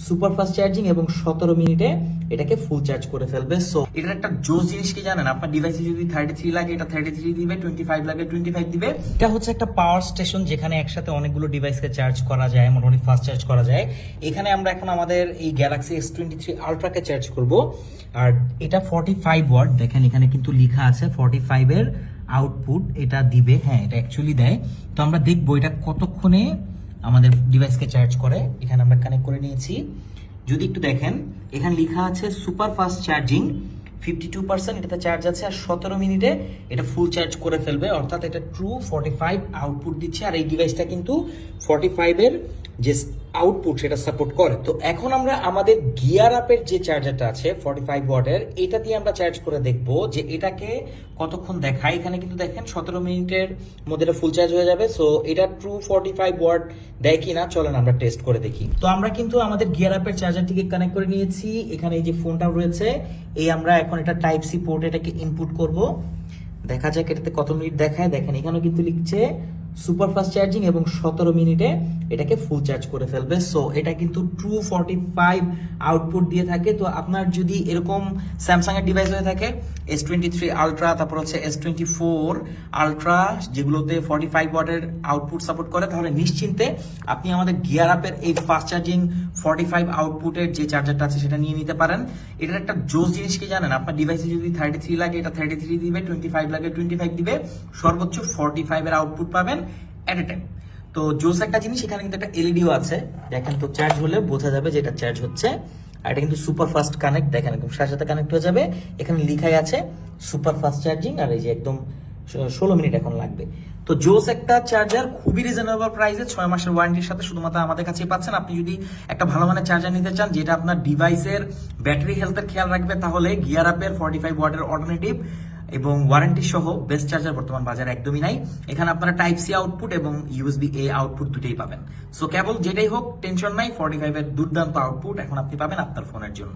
Super fast charging এবং 17 মিনিটে এটাকে ফুল চার্জ করে ফেলবে। সো এটার একটা জোস জিনিস কি জানেন, আপনার ডিভাইসে যদি 33 লাগে এটা 33 দিবে, 25 লাগে 25 দিবে। এটা হচ্ছে একটা পাওয়ার স্টেশন যেখানে একসাথে অনেকগুলো ডিভাইসকে চার্জ করা যায়, মোটামুটি ফাস্ট চার্জ করা যায়। এখানে আমরা এখন আমাদের এই গ্যালাক্সি S23 আলট্রাকে চার্জ করব। আর এটা 45 ওয়াট, দেখেন এখানে কিন্তু লেখা আছে 45 এর আউটপুট এটা দিবে। হ্যাঁ, এটা অ্যাকচুয়ালি দেয়। তো আমরা দেখবো এটা কতক্ষণে আমাদের ডিভাইসকে চার্জ করে। এখানে আমরা কানেক্ট করে নিয়েছি। যদি একটু দেখেন এখানে লেখা আছে সুপার ফাস্ট চার্জিং 52%, এটাতে চার্জ আছে, আর 17 মিনিটে এটা ফুল চার্জ করে ফেলবে। অর্থাৎ এটা ট্রু 45 আউটপুট দিচ্ছে। আর এই ডিভাইসটা কিন্তু 45 এর যে আউটপুট সেটা সাপোর্ট করে। তো এখন আমরা আমাদের গিয়ার আপের যে চার্জারটা আছে 45 ওয়াটের, এটা দিয়ে আমরা চার্জ করে দেখবো যে এটাকে কতক্ষণ দেখায়। এখানে কিন্তু দেখেন 17 মিনিটের মধ্যে এটা ফুল চার্জ হয়ে যাবে। সো এটা ট্রু 45 ওয়াট দেয় কিনা চলেন আমরা টেস্ট করে দেখি। তো আমরা কিন্তু আমাদের গিয়ার আপের চার্জারটিকে কানেক্ট করে নিয়েছি। এখানে এই যে ফোনটা রয়েছে, এই আমরা এখন এটা টাইপ সি পোর্ট এটাকে ইনপুট করব। দেখা যাক এটাতে কত মিনিট দেখায়। দেখেন এখানেও কিন্তু লিখছে সুপার ফাস্ট চার্জিং এবং 17 মিনিটে এটাকে ফুল চার্জ করে ফেলবে। সো এটা কিন্তু ট্রু 45 আউটপুট দিয়ে থাকে। তো আপনার যদি এরকম স্যামসাং এর ডিভাইস হয়ে থাকে S23 আলট্রা, তারপর হচ্ছে S24 আলট্রা, যেগুলোতে 45 ওয়াটের আউটপুট সাপোর্ট করে, তাহলে নিশ্চিন্তে আপনি আমাদের গিয়ার আপের এই ফাস্ট চার্জিং 45 আউটপুটের যে চার্জারটা আছে সেটা নিয়ে নিতে পারেন। এটার একটা জোস জিনিস কি জানেন, আপনার ডিভাইসে যদি 33 লাগে এটা 33 দিবে, 25 লাগে 25 দিবে, সর্বোচ্চ 45 এর আউটপুট পাবেন এট এ টাইম। তো জোস একটা জিনিস, এখানে কিন্তু একটা এলইডিও আছে, দেখেন তো চার্জ হলে বোঝা যাবে যে এটা চার্জ হচ্ছে। আর এটা কিন্তু সুপার ফাস্ট কানেক্ট, দেখেন একদম সাথে সাথে কানেক্ট হয়ে যাবে। এখানে লেখাই আছে সুপার ফাস্ট চার্জিং, আর এই যে একদম 16 মিনিট এখন লাগবে। তো জোস একটা চার্জার, খুবই রিজনেবল প্রাইসে 6 মাসের ওয়ারেন্টির সাথে শুধুমাত্র আমাদের কাছে পাচ্ছেন। আপনি যদি একটা ভালো মানের চার্জার নিতে চান যেটা আপনার ডিভাইসের ব্যাটারি হেলথের খেয়াল রাখবে, তাহলে গিয়ার আপের 45 ওয়াটের অল্টারনেটিভ এবং ওয়ারেন্টি সহ বেস্ট চার্জার বর্তমান বাজারে একদমই নাই। এখানে আপনারা টাইপ সি আউটপুট এবং ইউএসবি এ আউটপুট দুটোই পাবেন। সো কেবল যেটাই হোক টেনশন নাই, 45 এর দুর্দান্ত আউটপুট এখন আপনি পাবেন আপনার ফোনের জন্য।